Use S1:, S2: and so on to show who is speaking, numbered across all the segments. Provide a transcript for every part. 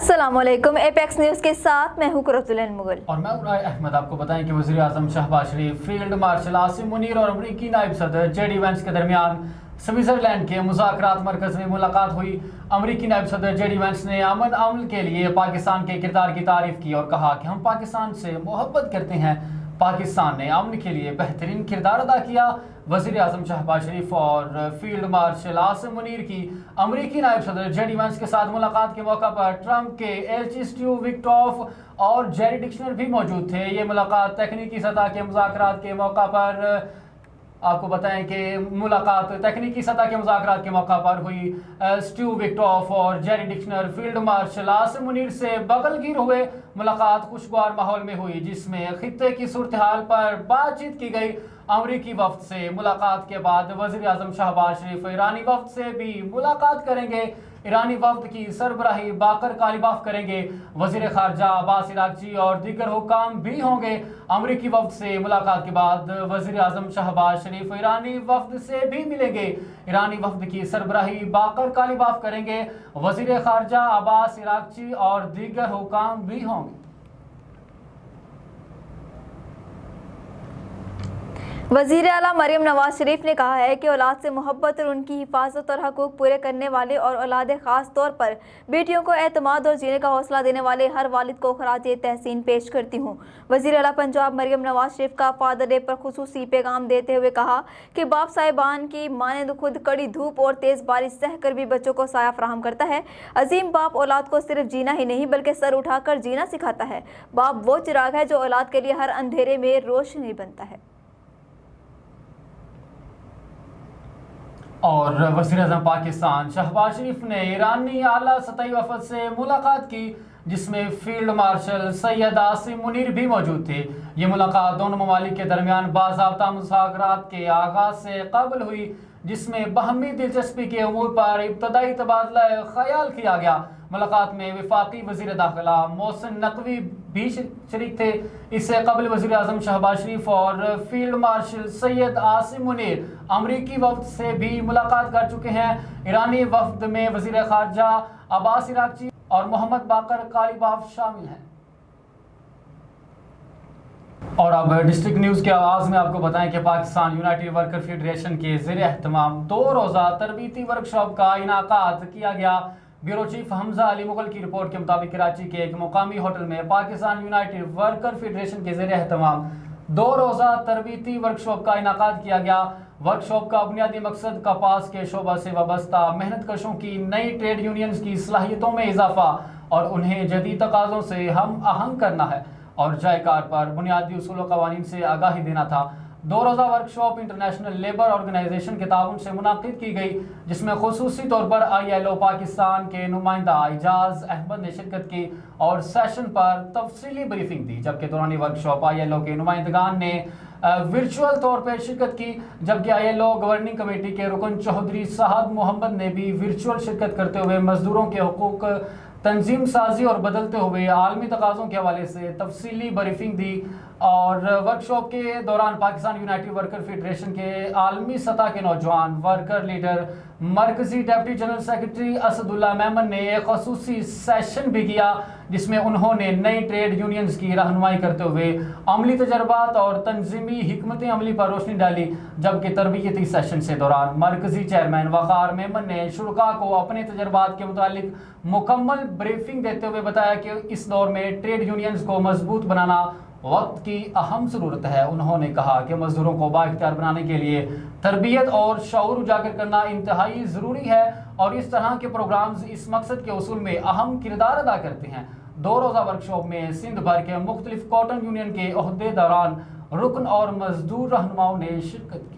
S1: अस्सलाम वालेकुम। Apex news के साथ मैं हूं कुरतुल मुगल
S2: और मैं उराय अहमद। आपको बताएं कि वज़ीर आज़म शहबाज शरीफ, फील्ड मार्शल आसिम मुनीर और अमरीकी नायब सदर जेडी वेंस के दरमियान स्विट्ज़रलैंड के मुज़ाकरात मरकज़ में मुलाकात हुई। अमरीकी नायब सदर जेडी वेंस ने अमन अमन के लिए पाकिस्तान के किरदार की तारीफ़ की और कहा कि हम पाकिस्तान से मोहब्बत करते हैं। पाकिस्तान ने अमन के लिए बेहतरीन किरदार अदा किया। वज़ीर आज़म शहबाज शरीफ और फील्ड मार्शल आसिम मुनीर की अमरीकी नायब सदर जेडी वेंस के साथ मुलाकात के मौका पर ट्रंप के एलची स्टीव विटकॉफ और जेरी डिक्शनर भी मौजूद थे। ये मुलाकात तकनीकी सतह के मुज़ाकरात के मौका पर आपको बताएं कि मुलाकात तकनीकी सतह के मुज़ाकरात के मौका पर हुई। स्टीव विटकॉफ और जेरी डिक्शनर फील्ड मार्शल आसिम मुनीर से बगलगीर हुए। मुलाकात खुशगवार माहौल में हुई जिसमें खित्ते की सूरत हाल पर बातचीत की गई। अमरीकी वफ्द से मुलाकात के बाद वज़ीर आज़म शहबाज शरीफ ईरानी वफ्द से भी मुलाकात करेंगे। ईरानी वफ्द की सरबराही बाकर कालिबाफ करेंगे। वज़ीर ख़ारजा अब्बास इराक़ची और दीगर हुक्काम भी होंगे। अमरीकी वफ्द से मुलाकात के बाद वज़ीर आज़म शहबाज शरीफ ईरानी वफ्द से भी मिलेंगे। ईरानी वफ्द की सरबराही बाकर कालिबाफ करेंगे। वज़ीर ख़ारजा अब्बास इराक़ची और दीगर हुक्काम भी होंगे।
S1: वज़ीर आला मरियम नवाज शरीफ ने कहा है कि औलाद से मोहब्बत और उनकी हिफाजत और हकूक़ पूरे करने वाले और औलाद ख़ास तौर पर बेटियों को एतमाद और जीने का हौसला देने वाले हर वालिद को खराज तहसीन पेश करती हूँ। वज़ीर आला पंजाब मरियम नवाज शरीफ का फादर डे पर खुसूसी पैगाम देते हुए कहा कि बाप साहिबान की मानंद खुद कड़ी धूप और तेज़ बारिश सह कर भी बच्चों को साया फराहम करता है। अजीम बाप औलाद को सिर्फ जीना ही नहीं बल्कि सर उठाकर जीना सिखाता है। बाप वो चिराग है जो औलाद के लिए हर अंधेरे में रोशनी बनता है।
S2: और वज़ीर-ए-आज़म पाकिस्तान शहबाज शरीफ ने ईरानी आला सतही वफ़द से मुलाकात की जिसमें फील्ड मार्शल सैयद आसिम मुनीर भी मौजूद थे। ये मुलाकात दोनों ममालिक के दरमियान बाज़ाब्ता मुज़ाकरात के आगाज़ से कबल हुई जिसमें बाहमी दिलचस्पी के अमूर पर इब्तदाई तबादला ख्याल किया गया। मुलाकात में वफाकी वज़ीर दाखिला मोहसिन नकवी भी शरीक थे। इससे कबल वज़ीर आज़म शहबाज शरीफ और फील्ड मार्शल सैयद आसिम मुनीर अमरीकी वफ्द से भी मुलाकात कर चुके हैं। ईरानी वफ्द में वज़ीर ख़ारजा अब्बास इराक़ची और मोहम्मद बाकर कालिबाफ शामिल हैं। और अब डिस्ट्रिक्ट न्यूज़ के आगाज़ में आपको बताएं कि पाकिस्तान यूनाइटेड वर्कर फेडरेशन के ज़ेर एहतमाम 2 रोज़ा तरबीती वर्कशॉप का इनाकाद किया गया। ब्यूरो चीफ हमजा अली मुगल की रिपोर्ट के मुताबिक कराची के एक मुकामी होटल में पाकिस्तान यूनाइटेड वर्कर फेडरेशन के ज़ेर एहतमाम 2 रोज़ा तरबीती वर्कशॉप का इनाकाद किया गया। वर्कशॉप का बुनियादी मकसद कपास के शोबा से वाबस्ता मेहनत कशों की नई ट्रेड यूनियंस की सलाहियतों में इजाफा और उन्हें जदीद तकाज़ों से हम आहंग करना है और जायकार पर बुनियादी उसूल क़वानीन से आगाही देना था। 2 रोज़ा वर्कशॉप इंटरनेशनल लेबर ऑर्गेनाइजेशन के ताउन से मुनाकिद की गई जिसमें खुसूसी तौर पर ILO पाकिस्तान के नुमाइंदा इजाज़ अहमद ने शिरकत की और सेशन पर तफसीली ब्रीफिंग दी। जबकि दौरानी वर्कशॉप ILO के नुमाइंदगान ने वर्चुअल तौर पर शिरकत की जबकि ILO गवर्निंग कमेटी के रुकन चौधरी साहब मोहम्मद ने भी वर्चुअल शिरकत करते हुए मजदूरों के हकूक़ तंजीम साजी और बदलते हुए आलमी तकाज़ों के हवाले से तफसीली ब्रीफिंग दी। और वर्कशॉप के दौरान पाकिस्तान यूनाइटेड वर्कर फेडरेशन के आलमी सतह के नौजवान वर्कर लीडर मरकजी deputy general secretary Asadullah Memon ने एक खसूसी सेशन भी किया जिसमें उन्होंने नई ट्रेड यूनियंस की रहनुमाई करते हुए अमली तजर्बात और तंजीमी हिकमत अमली पर रोशनी डाली। जबकि तरबियती सेशन से दौरान मरकजी चेयरमैन वक़ार मेमन ने शुरका को अपने तजर्बात के मुतालिक मुकम्मल ब्रीफिंग देते हुए बताया कि इस दौर में ट्रेड यूनियंस को मजबूत बनाना वक्त की अहम ज़रूरत है। उन्होंने कहा कि मजदूरों को बाइख्तियार बनाने के लिए तरबियत और शऊर उजागर करना इंतहाई ज़रूरी है और इस तरह के प्रोग्राम्स इस मकसद के उसूल में अहम किरदार अदा करते हैं। 2 रोज़ा वर्कशॉप में सिंध भर के मुख्तलिफ कॉटन यूनियन के ओहदेदारान रुकन और मजदूर रहनुमाओं ने शिरकत की।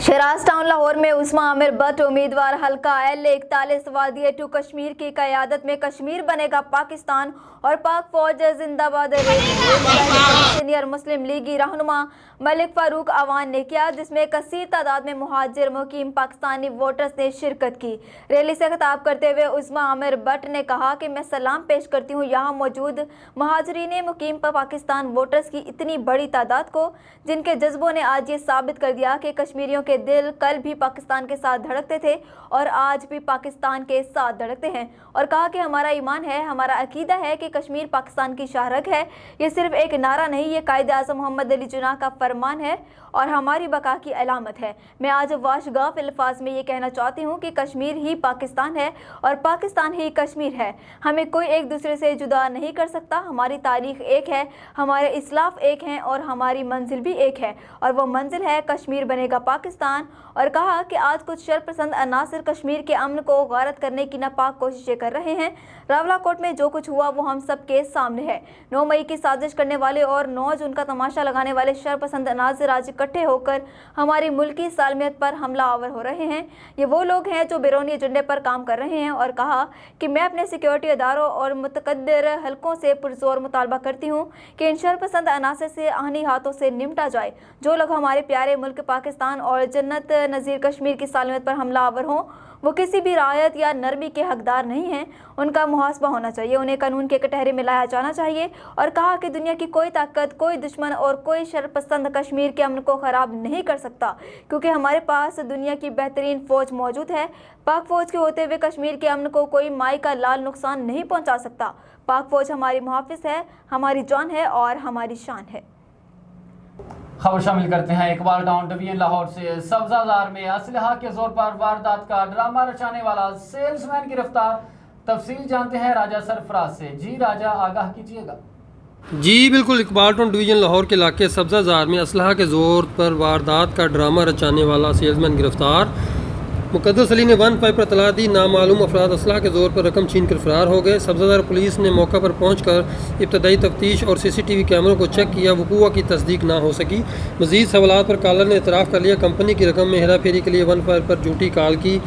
S1: शहराज टाउन लाहौर में उस्मा आमिर भट्ट उम्मीदवार हल्का L41 वादी टू कश्मीर की क़यादत में कश्मीर बनेगा पाकिस्तान और पाक फौज जिंदाबाद सीनियर मुस्लिम लीगी रहनुमा मलिक फारूक अवान ने किया जिसमें कसीर तादाद में मुहाजिर मुकीम पाकिस्तानी वोटर्स ने शिरकत की। रैली से खिताब करते हुए उस्मा आमिर भट्ट ने कहा कि मैं सलाम पेश करती हूँ यहाँ मौजूद मुहाजिरीन मुकीम पाकिस्तान वोटर्स की इतनी बड़ी तादाद को जिनके जज्बों ने आज ये साबित कर दिया कि कश्मीर कश्मीरियों के दिल कल भी पाकिस्तान के साथ धड़कते थे और आज भी पाकिस्तान के साथ धड़कते हैं, और कहा कि हमारा ईमान है, हमारा अकीदा है कि कश्मीर पाकिस्तान की शाहरग है। ये सिर्फ एक नारा नहीं, ये कायदे आज़म मोहम्मद अली जिन्नाह का फरमान है और हमारी बका की अलामत है। मैं आज वाशगाफ अल्फाज में ये कहना चाहती हूँ कि कश्मीर ही पाकिस्तान है और पाकिस्तान ही कश्मीर है। हमें कोई एक दूसरे से जुदा नहीं कर सकता। हमारी तारीख एक है, हमारे इस्लाफ एक हैं और हमारी मंजिल भी एक है, और वो मंजिल है कश्मीर बनेगा पाकिस्तान। और कहा कि आज कुछ शरपसंद अनासर कश्मीर के अमन को गारत करने की नापाक कोशिशें कर रहे हैं। रावलाकोट में जो कुछ हुआ वो हम सब के सामने है। 9 मई की साजिश करने वाले और 9 जून का तमाशा लगाने वाले शरपसंद अनासर आज इकट्ठे होकर हमारी मुल्की सालमियत पर हमला आवर हो रहे हैं। ये वो लोग हैं जो बैरूनी एजेंडे पर काम कर रहे हैं। और कहा कि मैं अपने सिक्योरिटी इदारों और मुतकद्दर हलकों से पुरजोर मुतालबा करती हूँ कि इन शरपसंद अनासर से आहनी हाथों से निमटा जाए। जो लोग हमारे प्यारे मुल्क पाकिस्तान और जन्नत नज़ीर कश्मीर की सालमियत पर हमला आवर हों, वो किसी भी रायत या नरमी के हकदार नहीं हैं। उनका मुहासबा होना चाहिए, उन्हें कानून के कटहरे में लाया जाना चाहिए। और कहा कि दुनिया की कोई ताकत, कोई दुश्मन और कोई शरपसंद कश्मीर के अमन को ख़राब नहीं कर सकता, क्योंकि हमारे पास दुनिया की बेहतरीन फ़ौज मौजूद है। पाक फ़ौज के होते हुए कश्मीर के अमन को कोई माई का लाल नुकसान नहीं पहुँचा सकता। पाक फ़ौज हमारी मुहाफ़िज़ है, हमारी जान है और हमारी शान है।
S2: खबर शामिल करते हैं इकबाल टाउन डिवीजन लाहौर से। सब्जाजार में असलहा के जोर पर वारदात का ड्रामा रचाने वाला सेल्समैन गिरफ्तार। तफसील जानते हैं राजा सरफराज से। जी राजा, आगाह कीजिएगा।
S3: जी बिल्कुल, इकबाल टाउन डिवीजन लाहौर के इलाके सब्जाजार में असलहा के जोर पर वारदात का ड्रामा रचाने वाला सेल्समैन गिरफ्तार। मुकद्दस अली ने 1-5 पर तला दी। नामालूम अफराद असलहा के जोर पर रकम छीन कर फरार हो गए। सब्जाजार पुलिस ने मौका पर पहुंचकर इब्तदाई तफ्तीश और CCTV कैमरों को चेक किया। वकूआ की तस्दीक ना हो सकी। मज़ीद सवालात पर कॉलर ने इतराफ़ कर लिया। कंपनी की रकम में हेरा फेरी के लिए 1-5 पर झूठी कॉल की।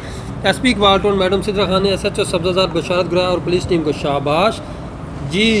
S3: SP Iqbal town madam Sidra Khan ने SHO सब्जाजार बशारत गुरा और पुलिस टीम को शाबाश। जी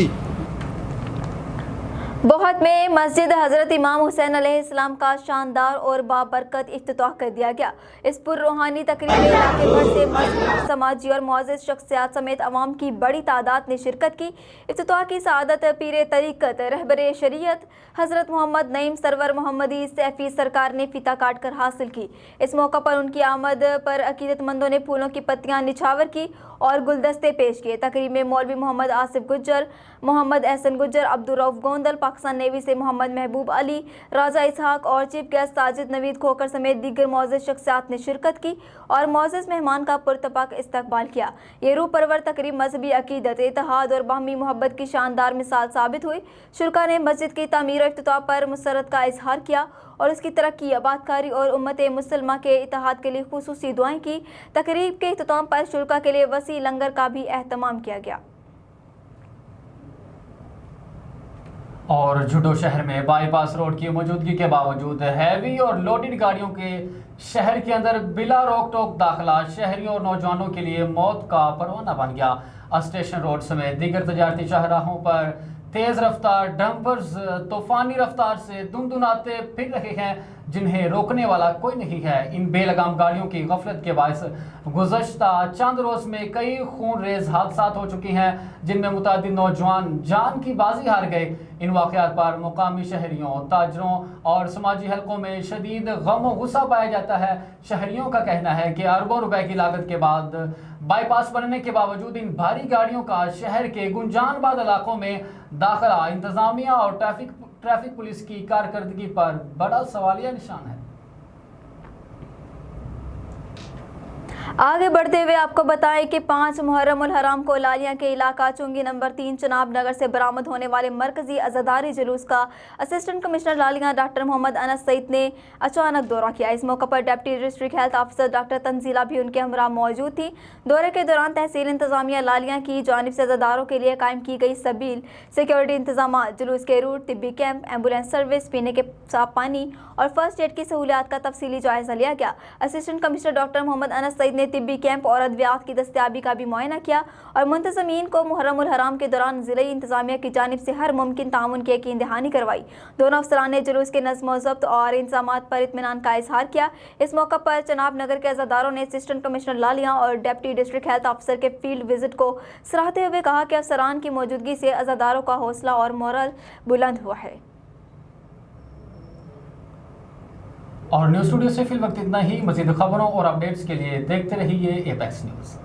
S1: बहुत में मस्जिद हज़रत इमाम हुसैन अलैहिस्सलाम का शानदार और बाबरकत इफ्तिताह कर दिया गया। इस पुररूहानी तकरीब में इलाके भर से मस्जिद, समाजी और मुअज़्ज़िज़ शख्सियात समेत अवाम की बड़ी तादाद ने शिरकत की। इफ्तिताह की सआदत पीर तरीक़त रहबर शरीयत हज़रत मोहम्मद नईम सरवर मोहम्मदी सैफ़ी सरकार ने फीता काट कर हासिल की। इस मौका पर उनकी आमद पर अकीदतमंदों ने फूलों की पत्तियाँ निछावर की और गुलदस्ते पेश किए। तकरीब में मौलवी मोहम्मद आसिफ गुज्जर, मोहम्मद एहसन गुज्जर, अब्दुल रऊफ गोंदल, पाकिस्तान नेवी से मोहम्मद महबूब अली, राजा इसहाक और चीफ गेस्ट साजिद नवीद खोकर समेत दीगर मुअज़्ज़िज़ शख्सियात ने शिरकत की और मुअज़्ज़िज़ मेहमान का पुरतपाक इस्तकबाल किया। ये रूह परवर तकरीब मजहबी अकीदत, इत्तेहाद और बाहमी मोहब्बत की शानदार मिसाल साबित हुई। शुरका ने मस्जिद की तामीर और इफ्तिताह पर मुसरत का इजहार किया और उसकी तरक्की, आबादकारी और उम्मत मुसलमा के इत्तेहाद के लिए खुसूसी दुआएं की। तकरीब के इख्तिताम पर शुरका के लिए वसी लंगर का भी एहतमाम किया गया।
S2: और जुडो शहर में बाईपास रोड की मौजूदगी के बावजूद हैवी और लोडेड गाड़ियों के शहर के अंदर बिला रोक टोक दाखिला शहरियों और नौजवानों के लिए मौत का परवाना बन गया। स्टेशन रोड समेत दीगर तजारती शाहराहों पर तेज़ रफ्तार डंपर्स तूफानी रफ्तार से दुमदुनाते फिर रहे हैं, जिन्हें रोकने वाला कोई नहीं है। इन बेलगाम गाड़ियों की गफलत के बायस गुज़श्ता चंद रोज़ में कई खून रेज हादसात हो चुकी हैं, जिनमें मुतादिद नौजवान जान की बाजी हार गए। इन वाक़यात पर मुकामी शहरियों, ताजरों और समाजी हलकों में शदीद गम और गुस्सा पाया जाता है। शहरियों का कहना है कि अरबों रुपए की लागत के बाद बाईपास बनने के बावजूद इन भारी गाड़ियों का शहर के गुंजानबाद इलाकों में दाखिला इंतजामिया और ट्रैफिक पुलिस की कारकर्दगी पर बड़ा सवालिया निशान है।
S1: आगे बढ़ते हुए आपको बताएं कि 5 मुहर्रमुल हराम को लालिया के इलाका चुंगी नंबर 3 चनाब नगर से बरामद होने वाले मरकजी अज़ादारी जुलूस का असिस्टेंट कमिश्नर लालिया डॉक्टर मोहम्मद अनस सईद ने अचानक दौरा किया। इस मौके पर deputy district health officer doctor Tanzila भी उनके हमरा मौजूद थी। दौरे के दौरान तहसील इंतजामिया लालिया की जानिब से अज़ादारों के लिए कायम की गई सबील, सिक्योरिटी इंतजाम, जुलूस के रूट, तिब्बी कैंप, एम्बुलेंस सर्विस, पीने के साफ पानी और फर्स्ट एड की सहूलियात का तफसीली जायजा लिया गया। Assistant commissioner doctor Mohammad Anas Saeed ने तिब्बी कैंप और अद्वियात की दस्तयाबी का भी मुआयना किया और मुंतज़मीन को मुहर्रमुल हराम के दौरान ज़िले इंतजामिया की जानिब से हर मुमकिन ताउन की यकीन दहानी करवाई। दोनों अफसरान ने जुलूस के नज़्म व ज़ब्त और इंतजामात पर इत्मीनान का इजहार किया। इस मौका पर चनाब नगर के अज़ादारों ने असिस्टेंट कमिश्नर लालिया और डिप्टी डिस्ट्रिक्ट हेल्थ ऑफिसर के फील्ड विजिट को सराहते हुए कहा कि अफसरान की मौजूदगी से अज़ादारों का हौसला और मोरल बुलंद हुआ है।
S2: اور نیوز اسٹوڈیو سے فی الوقت اتنا ہی. مزید خبروں اور اپڈیٹس کے لیے دیکھتے رہیے ایپیکس نیوز.